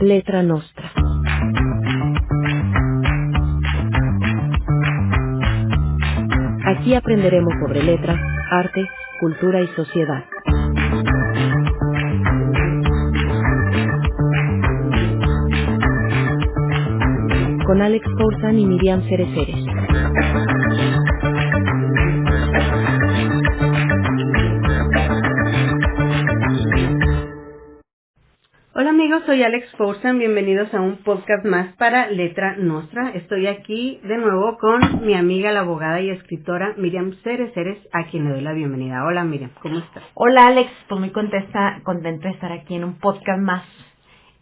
Letra Nostra. Aquí aprenderemos sobre letras, arte, cultura y sociedad. Con Alex Forzan y Miriam Cereceres. Hola amigos, soy Alex Forzan, bienvenidos a un podcast más para Letra Nostra. Estoy aquí de nuevo con mi amiga, la abogada y escritora Miriam Cereceres, a quien le doy la bienvenida. Hola Miriam, ¿cómo estás? Hola Alex, pues muy contenta de estar aquí en un podcast más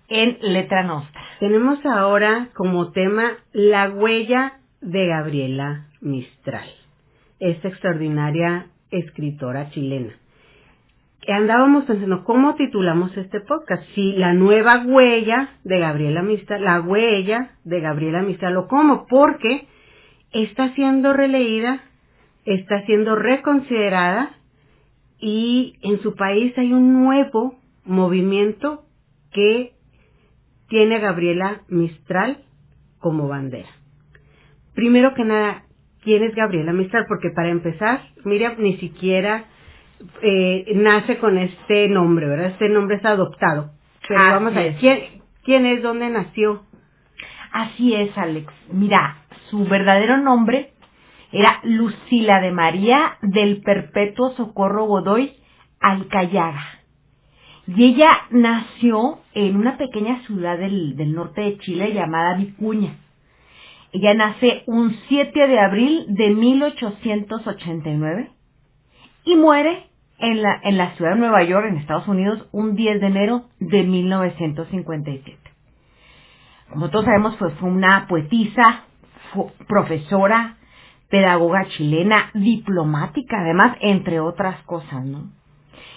en Letra Nostra. Tenemos ahora como tema la huella de Gabriela Mistral, esta extraordinaria escritora chilena. Andábamos pensando, ¿cómo titulamos este podcast? Si la nueva huella de Gabriela Mistral, la huella de Gabriela Mistral, o cómo, porque está siendo releída, está siendo reconsiderada, y en su país hay un nuevo movimiento que tiene a Gabriela Mistral como bandera. Primero que nada, ¿quién es Gabriela Mistral? Porque para empezar, Miriam ni siquiera nace con este nombre, ¿verdad? Este nombre es adoptado. Pero vamos a ver, ¿quién es? ¿Dónde nació? Así es, Alex. Mira, su verdadero nombre era Lucila de María del Perpetuo Socorro Godoy Alcayaga. Y ella nació en una pequeña ciudad del norte de Chile llamada Vicuña. Ella nace un 7 de abril de 1889 y muere en la ciudad de Nueva York, en Estados Unidos, un 10 de enero de 1957. Como todos sabemos, pues fue una poetisa, profesora, pedagoga chilena, diplomática, además, entre otras cosas, ¿no?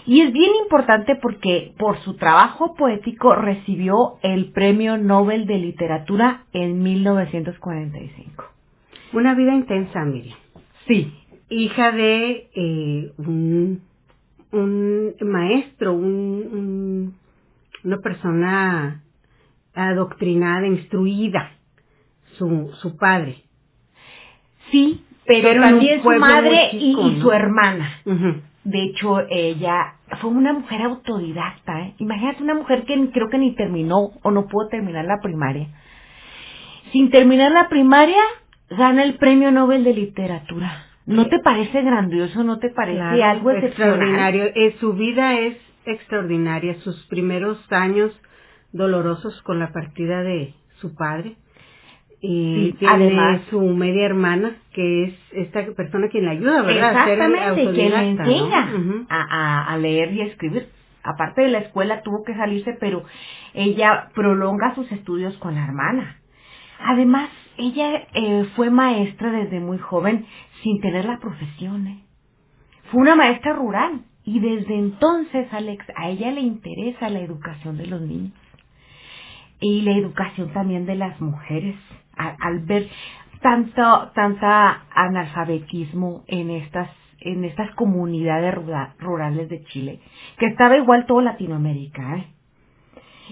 Y es bien importante porque por su trabajo poético recibió el Premio Nobel de Literatura en 1945. Una vida intensa, Miriam. Sí. Hija de un maestro, una persona adoctrinada, instruida, su padre. Sí, pero también su madre chico, y su hermana. Uh-huh. De hecho, ella fue una mujer autodidacta, ¿eh? Imagínate una mujer que creo que ni terminó o no pudo terminar la primaria. Sin terminar la primaria, gana el Premio Nobel de Literatura. ¿No te parece grandioso? ¿No te parece algo extraordinario? Su vida es extraordinaria. Sus primeros años dolorosos con la partida de su padre. Y sí, tiene además su media hermana, que es esta persona quien la ayuda, ¿verdad? Exactamente, quien le enseña, ¿no? Uh-huh. a leer y a escribir. Aparte de la escuela tuvo que salirse, pero ella prolonga sus estudios con la hermana. Además, ella fue maestra desde muy joven sin tener la profesión. Fue una maestra rural y desde entonces, Alex, a ella le interesa la educación de los niños y la educación también de las mujeres. Al ver tanta analfabetismo en estas comunidades rurales de Chile, que estaba igual todo Latinoamérica, ¿eh?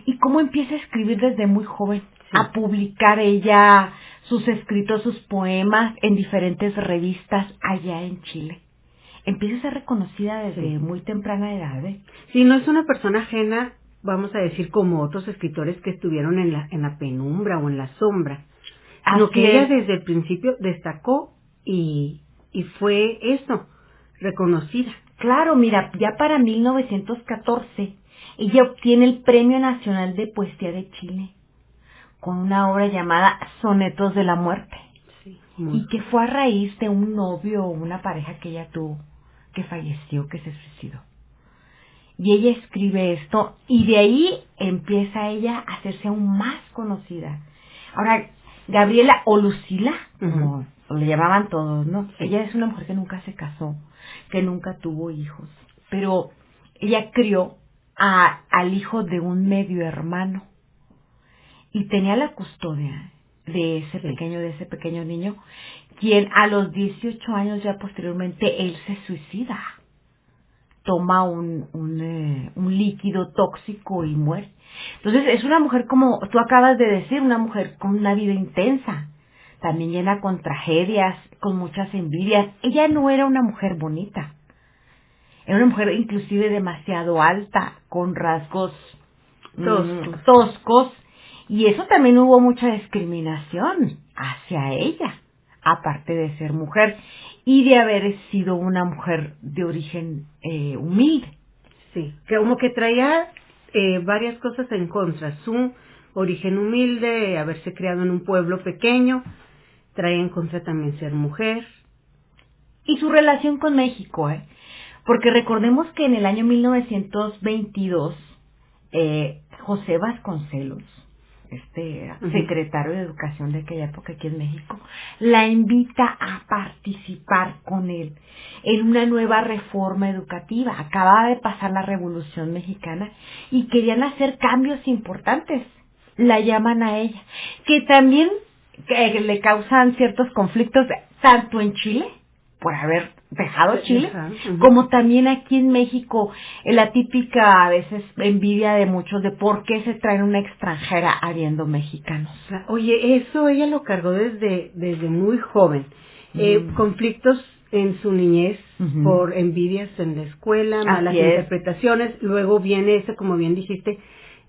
Y cómo empieza a escribir desde muy joven, sí, a publicar ella sus escritos, sus poemas en diferentes revistas allá en Chile. Empieza a ser reconocida desde muy temprana edad, ¿eh? Sí, no es una persona ajena, vamos a decir, como otros escritores que estuvieron en la penumbra o en la sombra, sino que ella desde el principio destacó y fue eso, reconocida. Claro, mira, ya para 1914 ella obtiene el Premio Nacional de Poesía de Chile con una obra llamada Sonetos de la Muerte, sí, y que fue a raíz de un novio o una pareja que ella tuvo, que falleció, que se suicidó. Y ella escribe esto y de ahí empieza ella a hacerse aún más conocida. Ahora, Gabriela o Lucila, como le llamaban todos, ¿no? Sí. Ella es una mujer que nunca se casó, que nunca tuvo hijos, pero ella crió al hijo de un medio hermano y tenía la custodia de ese pequeño niño, quien a los 18 años ya posteriormente él se suicida. toma un líquido tóxico y muere. Entonces es una mujer, como tú acabas de decir, una mujer con una vida intensa, también llena con tragedias, con muchas envidias. Ella no era una mujer bonita, era una mujer inclusive demasiado alta, con rasgos toscos, y eso también hubo mucha discriminación hacia ella, aparte de ser mujer y de haber sido una mujer de origen humilde. Sí, que como que traía varias cosas en contra. Su origen humilde, haberse criado en un pueblo pequeño, traía en contra también ser mujer. Y su relación con México, porque recordemos que en el año 1922, José Vasconcelos, secretario de Educación de aquella época aquí en México, la invita a participar con él en una nueva reforma educativa. Acababa de pasar la Revolución Mexicana y querían hacer cambios importantes. La llaman a ella, que también le causan ciertos conflictos, tanto en Chile, por haber dejado Chile, como también aquí en México, la típica a veces envidia de muchos de por qué se traen una extranjera habiendo mexicanos. Oye, eso ella lo cargó desde muy joven. Conflictos en su niñez por envidias en la escuela, malas interpretaciones. Luego viene ese, como bien dijiste,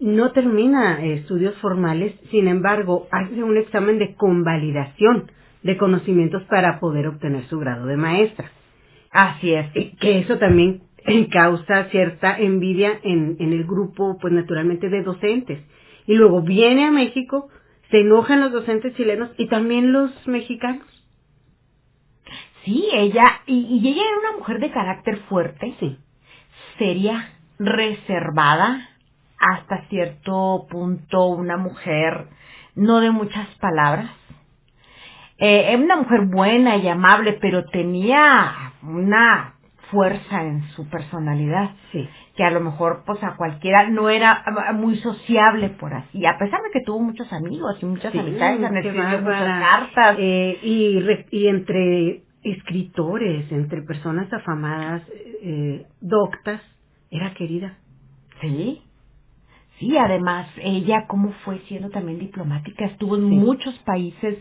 no termina estudios formales, sin embargo, hace un examen de convalidación de conocimientos para poder obtener su grado de maestra. Así es. Que eso también causa cierta envidia en el grupo, pues naturalmente, de docentes. Y luego viene a México, se enojan los docentes chilenos y también los mexicanos. Sí, ella, y ella era una mujer de carácter fuerte, seria, reservada, hasta cierto punto una mujer no de muchas palabras. Era una mujer buena y amable, pero tenía una fuerza en su personalidad, que a lo mejor pues a cualquiera no era muy sociable, por así, a pesar de que tuvo muchos amigos y muchas amistades, escribió muchas cartas. Y entre escritores, entre personas afamadas, doctas, era querida. Sí, además, ella cómo fue siendo también diplomática, estuvo en muchos países,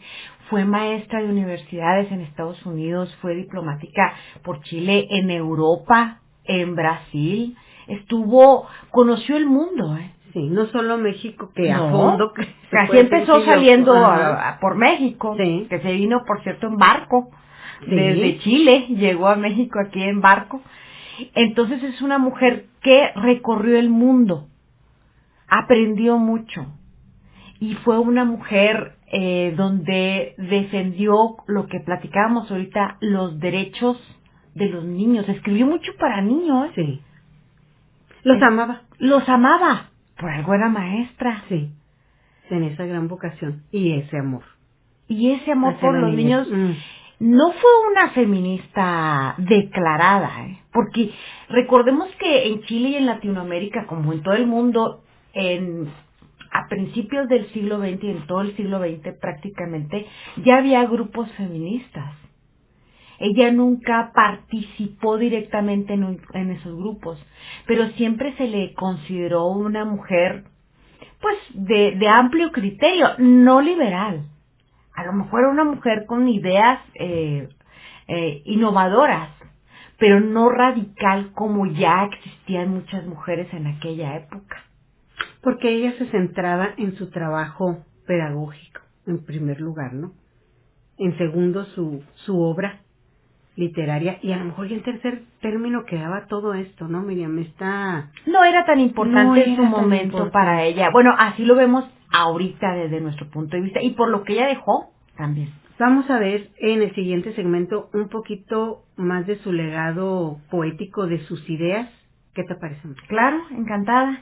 fue maestra de universidades en Estados Unidos, fue diplomática por Chile, en Europa, en Brasil, conoció el mundo, Sí, no solo México, que a fondo. Casi empezó saliendo por México, que se vino, por cierto, en barco, desde Chile, llegó a México aquí en barco. Entonces es una mujer que recorrió el mundo, aprendió mucho y fue una mujer donde defendió lo que platicábamos ahorita, los derechos de los niños. Escribió mucho para niños. Los amaba. Por algo era maestra. En esa gran vocación y ese amor. Y ese amor por los niños. No fue una feminista declarada, porque recordemos que en Chile y en Latinoamérica, como en todo el mundo, a principios del siglo XX y en todo el siglo XX prácticamente, ya había grupos feministas. Ella nunca participó directamente en esos grupos, pero siempre se le consideró una mujer, pues, de amplio criterio, no liberal. A lo mejor era una mujer con ideas innovadoras, pero no radical como ya existían muchas mujeres en aquella época. Porque ella se centraba en su trabajo pedagógico, en primer lugar, ¿no? En segundo, su obra literaria, y a lo mejor en tercer término quedaba todo esto, ¿no, Miriam? No era tan importante en su momento para ella. Bueno, así lo vemos ahorita desde nuestro punto de vista y por lo que ella dejó también. Vamos a ver en el siguiente segmento un poquito más de su legado poético, de sus ideas. ¿Qué te parece? Claro, encantada.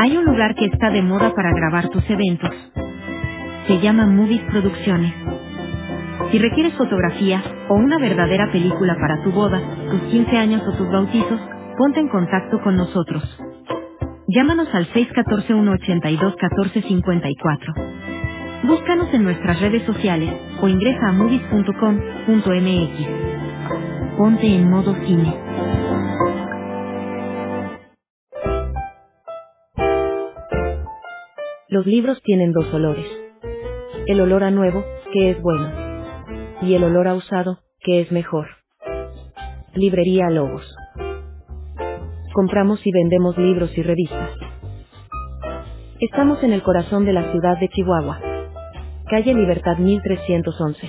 Hay un lugar que está de moda para grabar tus eventos. Se llama Movies Producciones. Si requieres fotografía o una verdadera película para tu boda, tus 15 años o tus bautizos, ponte en contacto con nosotros. Llámanos al 614-182-1454. Búscanos en nuestras redes sociales o ingresa a movies.com.mx. Ponte en modo cine. Los libros tienen dos olores. El olor a nuevo, que es bueno, y el olor a usado, que es mejor. Librería Lobos. Compramos y vendemos libros y revistas. Estamos en el corazón de la ciudad de Chihuahua. Calle Libertad 1311.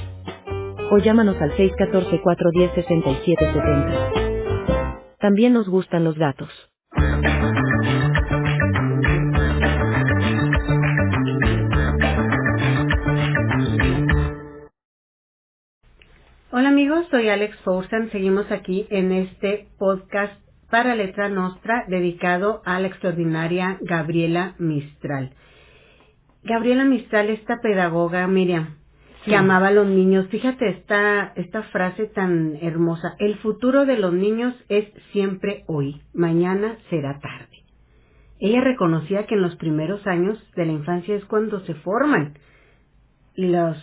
O llámanos al 614-410-6770. También nos gustan los gatos. Hola amigos, soy Alex Forzan. Seguimos aquí en este podcast para Letra Nostra dedicado a la extraordinaria Gabriela Mistral. Gabriela Mistral, esta pedagoga, Miriam, que amaba a los niños. Fíjate esta frase tan hermosa. El futuro de los niños es siempre hoy, mañana será tarde. Ella reconocía que en los primeros años de la infancia es cuando se forman los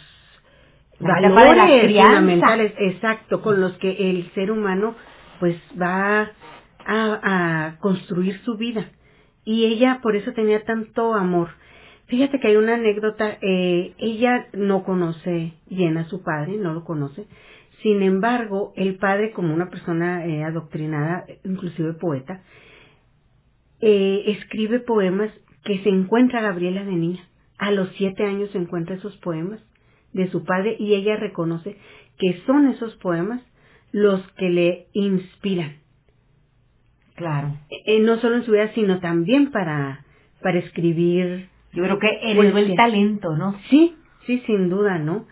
valores fundamentales, exacto, con los que el ser humano pues va a construir su vida. Y ella por eso tenía tanto amor. Fíjate que hay una anécdota, ella no conoce bien a su padre, no lo conoce. Sin embargo, el padre, como una persona adoctrinada, inclusive poeta, escribe poemas que se encuentra Gabriela de niña. A los 7 años se encuentra esos poemas de su padre y ella reconoce que son esos poemas los que le inspiran. Claro. No solo en su vida, sino también para escribir. Yo creo que heredó el talento, ¿no? Sí, sin duda, ¿no?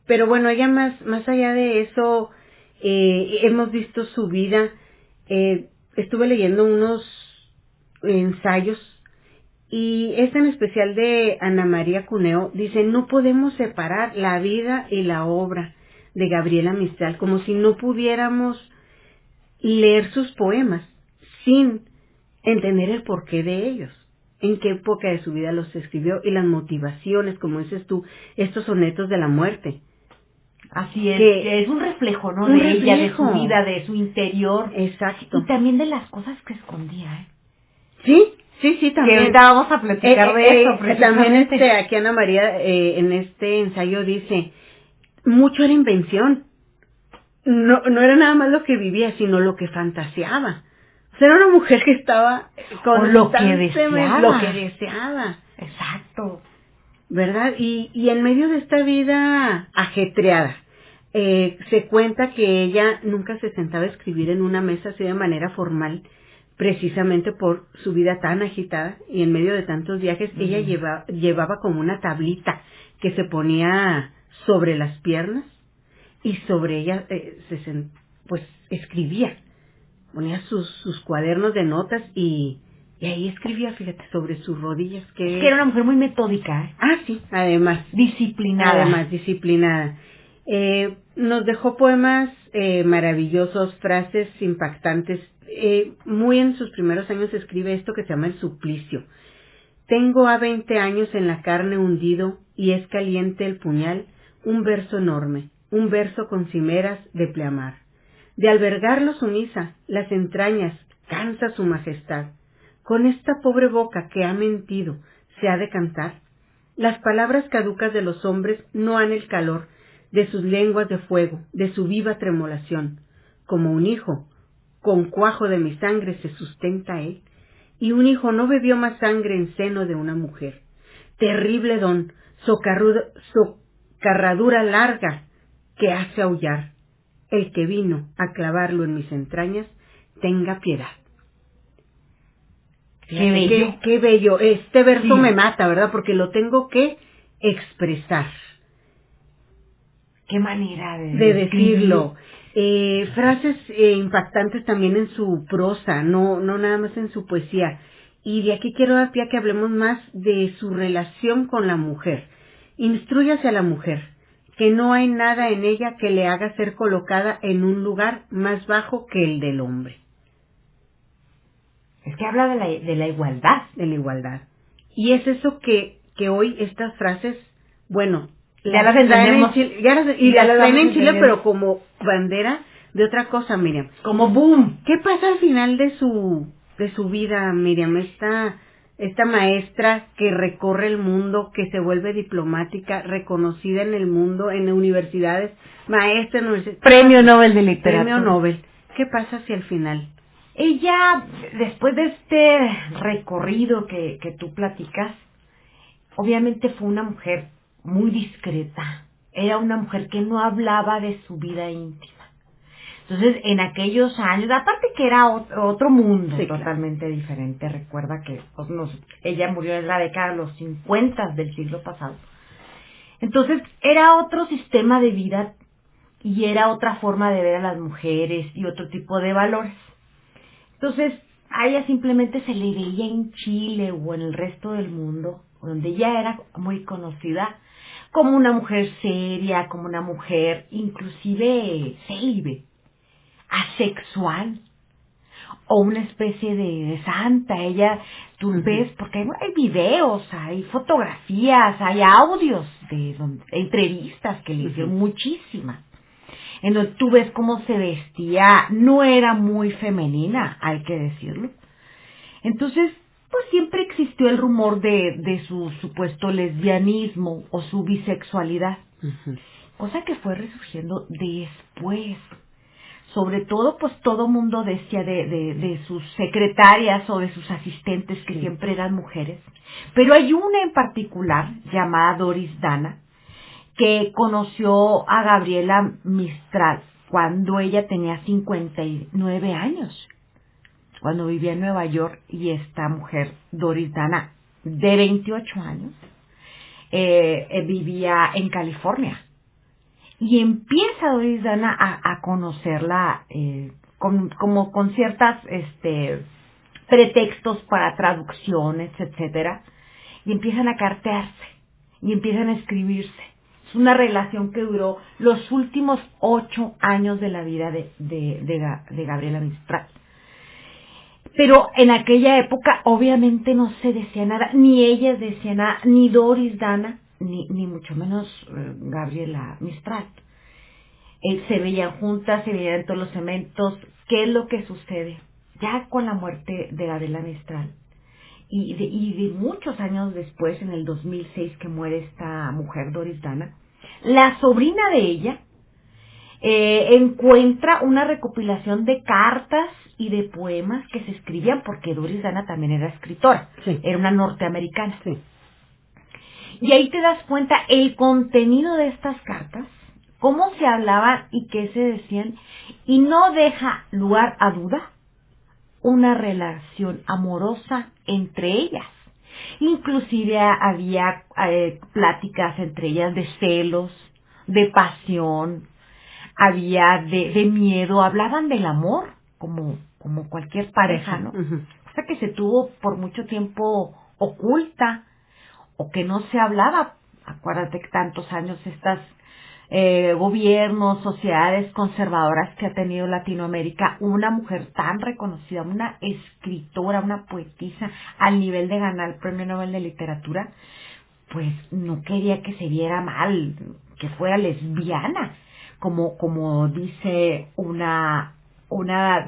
Pero bueno, ella más allá de eso, hemos visto su vida. Estuve leyendo unos ensayos y en especial de Ana María Cuneo, dice, no podemos separar la vida y la obra de Gabriela Mistral, como si no pudiéramos leer sus poemas sin entender el porqué de ellos, en qué época de su vida los escribió y las motivaciones, como dices tú, estos sonetos de la muerte. Así es, que es un reflejo, ¿no? De ella, de su vida, de su interior. Exacto. Y también de las cosas que escondía, ¿eh? Sí, también. Que ahorita vamos a platicar de eso, también aquí Ana María, en este ensayo dice, mucho era invención. No era nada más lo que vivía, sino lo que fantaseaba. O sea, era una mujer que estaba con lo que deseaba. Exacto. ¿Verdad? Y en medio de esta vida ajetreada, se cuenta que ella nunca se sentaba a escribir en una mesa así de manera formal, precisamente por su vida tan agitada, y en medio de tantos viajes, ella llevaba como una tablita que se ponía sobre las piernas, y sobre ella pues escribía, ponía sus cuadernos de notas y ahí escribía, fíjate, sobre sus rodillas. Es que era una mujer muy metódica, ¿eh? Ah, sí, además. Disciplinada. Nos dejó poemas maravillosos, frases impactantes. Muy en sus primeros años escribe esto que se llama El Suplicio. Tengo a 20 años en la carne hundido y es caliente el puñal, un verso enorme, un verso con cimeras de pleamar. De albergarlo sumisa, las entrañas, cansa su majestad. Con esta pobre boca que ha mentido, ¿se ha de cantar? Las palabras caducas de los hombres no han el calor de sus lenguas de fuego, de su viva tremolación. Como un hijo, con cuajo de mi sangre se sustenta él, y un hijo no bebió más sangre en seno de una mujer. Terrible don, socarradura larga que hace aullar. El que vino a clavarlo en mis entrañas, tenga piedad. Qué bello. Qué bello. Este verso me mata, ¿verdad? Porque lo tengo que expresar. Qué manera de decirlo. Frases impactantes también en su prosa, no nada más en su poesía. Y de aquí quiero dar pie a que hablemos más de su relación con la mujer. Instrúyase a la mujer, que no hay nada en ella que le haga ser colocada en un lugar más bajo que el del hombre. Es que habla de la igualdad. De la igualdad. Y es eso que hoy estas frases, bueno, ya las entendemos. Y ya las traen en Chile, pero como bandera de otra cosa, Miriam. Como boom. ¿Qué pasa al final de su vida, Miriam? Esta maestra que recorre el mundo, que se vuelve diplomática, reconocida en el mundo, en universidades, maestra en universidades. Premio Nobel de Literatura. Premio Nobel. ¿Qué pasa hacia el final? Ella, después de este recorrido que tú platicas, obviamente fue una mujer muy discreta. Era una mujer que no hablaba de su vida íntima. Entonces, en aquellos años, aparte que era otro mundo, sí, totalmente diferente. Recuerda que ella murió en la década de los 50 del siglo pasado. Entonces, era otro sistema de vida y era otra forma de ver a las mujeres y otro tipo de valores. Entonces, a ella simplemente se le veía en Chile o en el resto del mundo, donde ella era muy conocida, como una mujer seria, como una mujer inclusive célibe, asexual, o una especie de santa. Ella, tú ves, porque hay videos, hay fotografías, hay audios de entrevistas que le hicieron muchísimas, en donde tú ves cómo se vestía. No era muy femenina, hay que decirlo. Entonces, pues siempre existió el rumor de su supuesto lesbianismo o su bisexualidad, cosa que fue resurgiendo después. Sobre todo, pues todo mundo decía de sus secretarias o de sus asistentes, que siempre eran mujeres. Pero hay una en particular, llamada Doris Dana, que conoció a Gabriela Mistral cuando ella tenía 59 años, cuando vivía en Nueva York, y esta mujer, Doris Dana, de 28 años, vivía en California. Y empieza Doris Dana a conocerla con ciertas pretextos para traducciones, etcétera, y empiezan a cartearse y empiezan a escribirse. Es una relación que duró los últimos 8 años de la vida de Gabriela Mistral. Pero en aquella época obviamente no se decía nada, ni ella decía nada, ni Doris Dana, ni mucho menos Gabriela Mistral. Se veían juntas, se veían en todos los eventos. ¿Qué es lo que sucede? Ya con la muerte de Gabriela Mistral, y de muchos años después, en el 2006, que muere esta mujer, Doris Dana, la sobrina de ella encuentra una recopilación de cartas y de poemas que se escribían, porque Doris Dana también era escritora, era una norteamericana. Y ahí te das cuenta el contenido de estas cartas, cómo se hablaban y qué se decían, y no deja lugar a duda una relación amorosa entre ellas. Inclusive había pláticas entre ellas de celos, de pasión, había de miedo, hablaban del amor como cualquier pareja, ¿no? O sea, que se tuvo por mucho tiempo oculta, o que no se hablaba. Acuérdate que tantos años estas gobiernos, sociedades conservadoras que ha tenido Latinoamérica, una mujer tan reconocida, una escritora, una poetisa, al nivel de ganar el Premio Nobel de Literatura, pues no quería que se viera mal, que fuera lesbiana, como dice una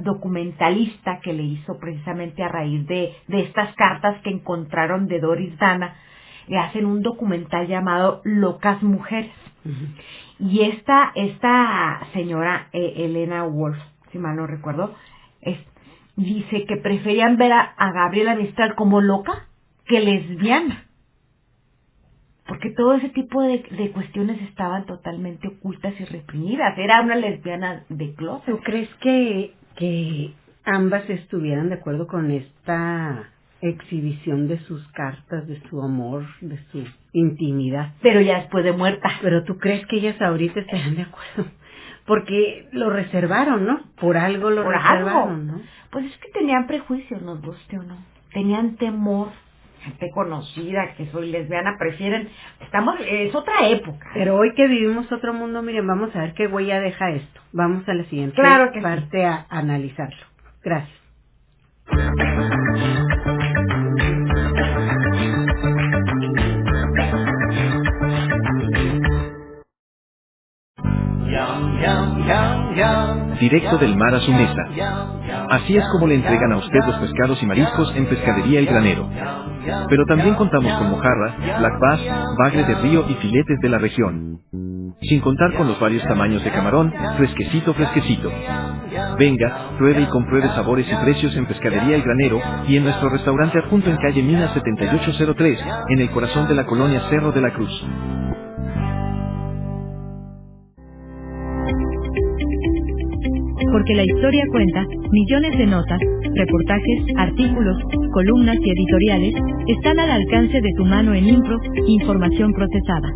documentalista que le hizo precisamente a raíz de estas cartas que encontraron de Doris Dana. Le hacen un documental llamado Locas Mujeres. Y esta señora, Elena Wolf, si mal no recuerdo, dice que preferían ver a Gabriela Mistral como loca que lesbiana, porque todo ese tipo de cuestiones estaban totalmente ocultas y reprimidas. Era una lesbiana de closet. ¿Tú crees que ambas estuvieran de acuerdo con esta exhibición de sus cartas, de su amor, de su intimidad? Pero ya después de muerta. ¿Pero tú crees que ellas ahorita estarán de acuerdo? Porque lo reservaron, ¿no? Por algo lo reservaron, ¿no? Pues es que tenían prejuicios, nos guste o no. Tenían temor. Gente conocida, que soy lesbiana, prefieren... es otra época. Pero hoy que vivimos otro mundo, miren, vamos a ver qué huella deja esto. Vamos a la siguiente parte a analizarlo. Gracias. Directo del mar a su mesa. Así es como le entregan a usted los pescados y mariscos en Pescadería El Granero. Pero también contamos con mojarra, black bass, bagre de río y filetes de la región. Sin contar con los varios tamaños de camarón, fresquecito. Venga, pruebe y compruebe sabores y precios en Pescadería El Granero y en nuestro restaurante adjunto en calle Minas 7803, en el corazón de la colonia Cerro de la Cruz. Porque la historia cuenta, millones de notas, reportajes, artículos, columnas y editoriales están al alcance de tu mano en Impro, información procesada.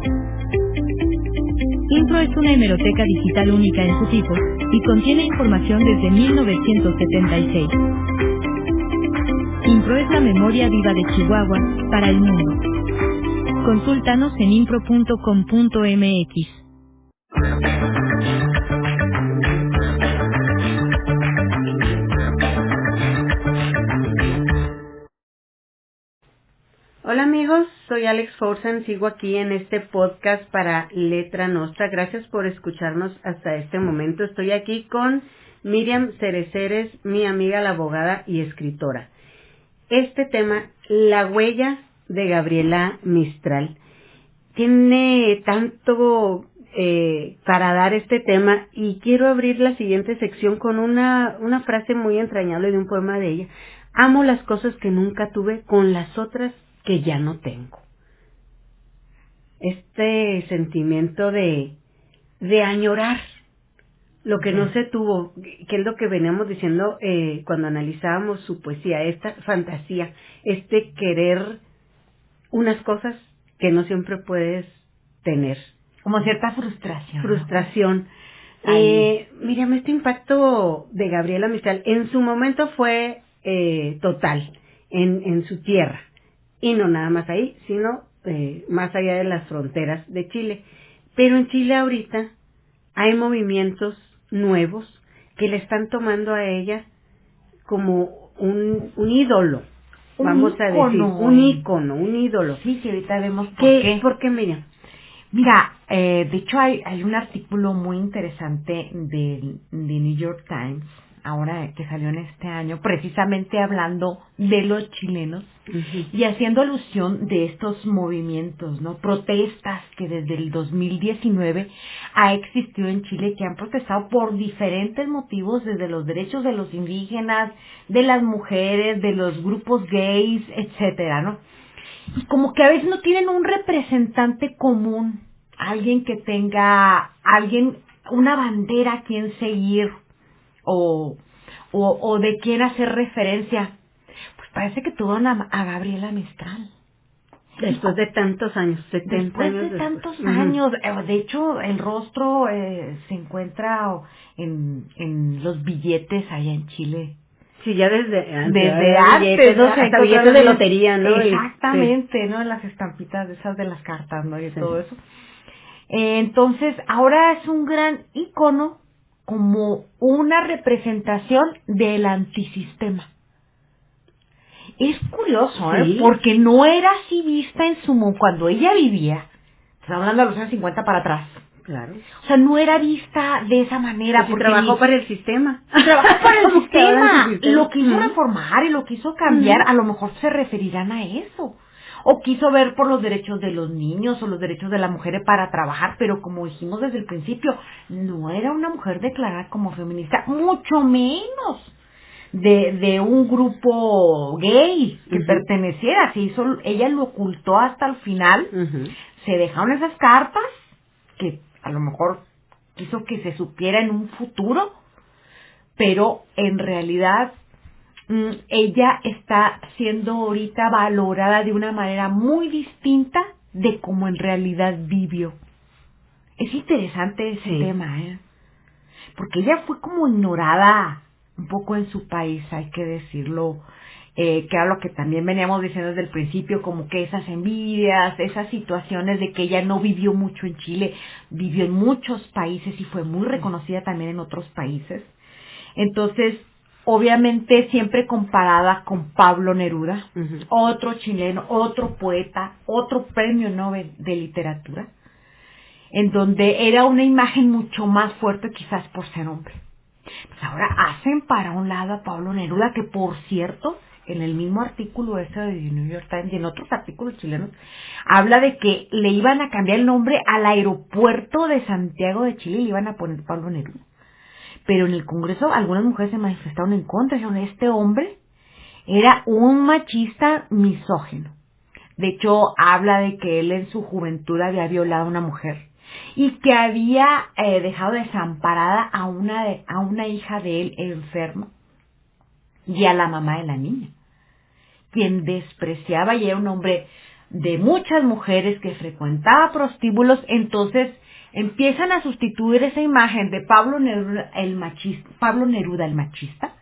Impro es una hemeroteca digital única en su tipo y contiene información desde 1976. Impro es la memoria viva de Chihuahua para el mundo. Consúltanos en impro.com.mx. Hola amigos, soy Alex Forsan, sigo aquí en este podcast para Letra Nostra. Gracias por escucharnos hasta este momento. Estoy aquí con Miriam Cereceres, mi amiga la abogada y escritora. Este tema, la huella de Gabriela Mistral, tiene tanto para dar este tema y quiero abrir la siguiente sección con una frase muy entrañable de un poema de ella. Amo las cosas que nunca tuve con las otras que ya no tengo. Este sentimiento de añorar lo que no se tuvo, que es lo que veníamos diciendo cuando analizábamos su poesía, esta fantasía, este querer unas cosas que no siempre puedes tener. Como cierta frustración. Frustración. Miriam, este impacto de Gabriela Mistral en su momento fue total en su tierra. Y no nada más ahí, sino más allá de las fronteras de Chile. Pero en Chile ahorita hay movimientos nuevos que le están tomando a ella como un ídolo, vamos a decir, un ícono, un ídolo. Sí, que ahorita vemos por qué. ¿Por qué, Miriam? Mira, de hecho hay un artículo muy interesante de New York Times, ahora que salió en este año, precisamente hablando de los chilenos y haciendo alusión de estos movimientos, ¿no? Protestas que desde el 2019 ha existido en Chile, que han protestado por diferentes motivos, desde los derechos de los indígenas, de las mujeres, de los grupos gays, etcétera, ¿no? Y como que a veces no tienen un representante común, alguien que tenga, una bandera a quien seguir, o de quién hacer referencia. Pues parece que tuvieron a Gabriela Mistral. Después de tantos años, 70 años. Después de tantos años. De hecho, el rostro se encuentra en los billetes allá en Chile. Sí, ya desde antes, ¿no? Hasta billetes de lotería, ¿no? Exactamente, sí. ¿No? Las estampitas de esas de las cartas, ¿no? Y todo eso. Entonces, ahora es un gran ícono como una representación del antisistema. Es curioso, sí. Porque no era así vista en cuando ella vivía, está hablando de los años 50 para atrás. Claro. O sea, no era vista de esa manera. Porque trabajó para el sistema. Trabajó para el sistema. Lo quiso reformar y lo quiso cambiar. A lo mejor se referirán a eso. O quiso ver por los derechos de los niños o los derechos de la mujer para trabajar, pero como dijimos desde el principio, no era una mujer declarada como feminista, mucho menos de un grupo gay que perteneciera. Ella lo ocultó hasta el final. Se dejaron esas cartas que a lo mejor quiso que se supiera en un futuro, pero en realidad ella está siendo ahorita valorada de una manera muy distinta de como en realidad vivió. Es interesante ese tema, porque ella fue como ignorada un poco en su país, hay que decirlo, que era lo que también veníamos diciendo desde el principio, como que esas envidias, esas situaciones de que ella no vivió mucho en Chile, vivió en muchos países y fue muy reconocida también en otros países. Entonces, obviamente siempre comparada con Pablo Neruda, otro chileno, otro poeta, otro premio Nobel de literatura, en donde era una imagen mucho más fuerte quizás por ser hombre. Pues ahora hacen para un lado a Pablo Neruda, que por cierto, en el mismo artículo ese de New York Times y en otros artículos chilenos, habla de que le iban a cambiar el nombre al aeropuerto de Santiago de Chile y le iban a poner Pablo Neruda. Pero en el Congreso algunas mujeres se manifestaron en contra, dijeron, este hombre era un machista misógino. De hecho, habla de que él en su juventud había violado a una mujer y que había dejado desamparada a una hija de él enferma y a la mamá de la niña, quien despreciaba y era un hombre de muchas mujeres que frecuentaba prostíbulos. Entonces empiezan a sustituir esa imagen de Pablo Neruda el machista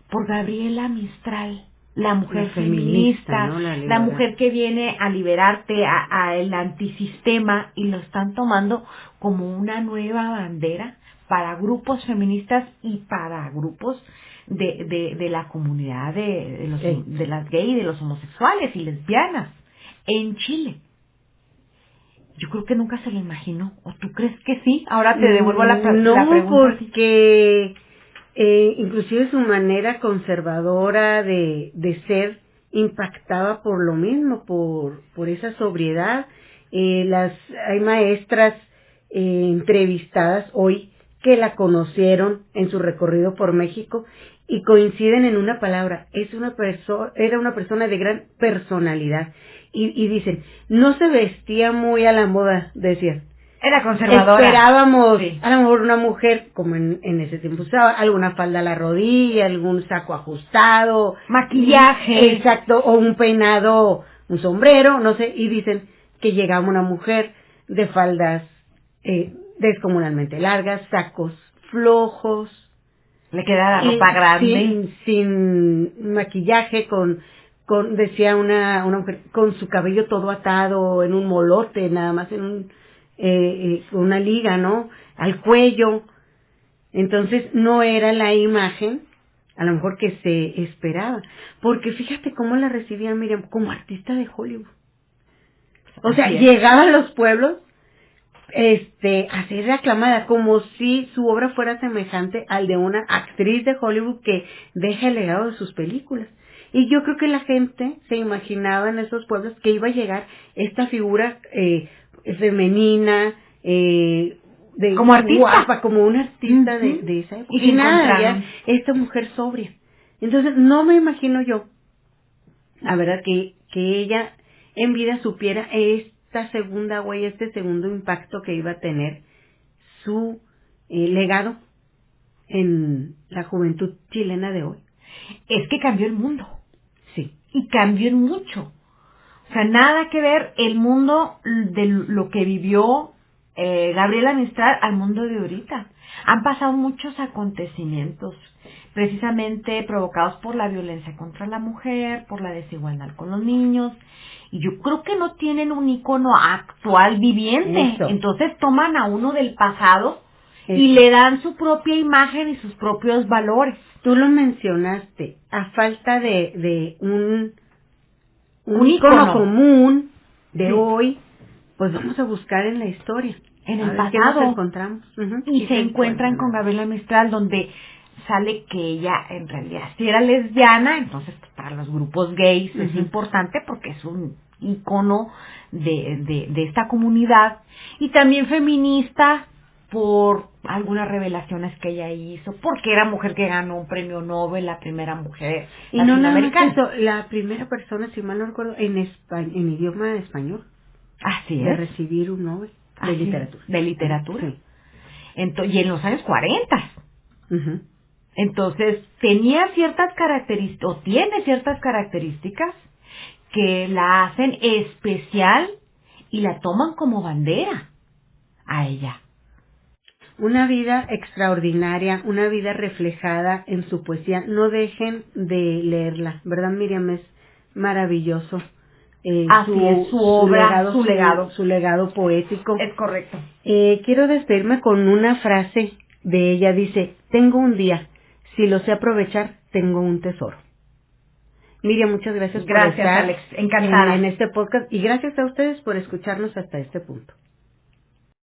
por Gabriela Mistral, la mujer feminista, ¿no? La mujer que viene a liberarte a el antisistema, y lo están tomando como una nueva bandera para grupos feministas y para grupos de la comunidad de las gays, de los homosexuales y lesbianas en Chile. Yo creo que nunca se lo imaginó. ¿O tú crees que sí? Ahora te devuelvo la pregunta. No, porque inclusive su manera conservadora de ser impactaba por lo mismo, por esa sobriedad. Hay maestras entrevistadas hoy que la conocieron en su recorrido por México y coinciden en una palabra: era una persona de gran personalidad. Y dicen, no se vestía muy a la moda, decían. Era conservadora. Esperábamos, sí, a lo mejor una mujer, como en ese tiempo usaba, alguna falda a la rodilla, algún saco ajustado, maquillaje. Exacto, o un peinado, un sombrero, no sé, y dicen que llegaba una mujer de faldas descomunalmente largas, sacos flojos. Le quedaba la ropa grande. Sin maquillaje, decía una mujer, con su cabello todo atado en un molote, nada más en una liga, ¿no? Al cuello. Entonces no era la imagen, a lo mejor, que se esperaba. Porque fíjate cómo la recibían, Miriam, como artista de Hollywood. O sea, llegaba a los pueblos a ser aclamada, como si su obra fuera semejante al de una actriz de Hollywood que deja el legado de sus películas. Y yo creo que la gente se imaginaba en esos pueblos que iba a llegar esta figura femenina, como artista, guapa, como una artista de esa época. Y nada, ya esta mujer sobria. Entonces no me imagino yo, la verdad, que ella en vida supiera esta segunda huella, este segundo impacto que iba a tener su legado en la juventud chilena de hoy. Es que cambió el mundo. Sí. Y cambió en mucho. O sea, nada que ver el mundo de lo que vivió Gabriela Mistral al mundo de ahorita. Han pasado muchos acontecimientos, precisamente provocados por la violencia contra la mujer, por la desigualdad con los niños, y yo creo que no tienen un ícono actual viviente. Eso. Entonces toman a uno del pasado y le dan su propia imagen y sus propios valores. Tú lo mencionaste, a falta de un ícono común de hoy, pues vamos a buscar en la historia, en el pasado, nos encontramos. Y se encuentran con Gabriela Mistral, donde sale que ella en realidad sí era lesbiana. Entonces para los grupos gays es importante porque es un ícono de esta comunidad, y también feminista por algunas revelaciones que ella hizo, porque era mujer que ganó un premio Nobel, la primera mujer latinoamericana. No, la primera persona, si mal no recuerdo, en idioma español. Así de es. recibir un Nobel de literatura. De literatura. Sí. Y en los años 40. Entonces, tenía ciertas características, o tiene ciertas características que la hacen especial y la toman como bandera a ella. Una vida extraordinaria, una vida reflejada en su poesía. No dejen de leerla, ¿verdad, Miriam? Es maravilloso. Su obra, su legado poético. Es correcto. Quiero despedirme con una frase de ella. Dice: tengo un día Si lo sé aprovechar, tengo un tesoro. Miriam, muchas gracias por Gracias, estar Alex. Encantada. en este podcast y gracias a ustedes por escucharnos hasta este punto.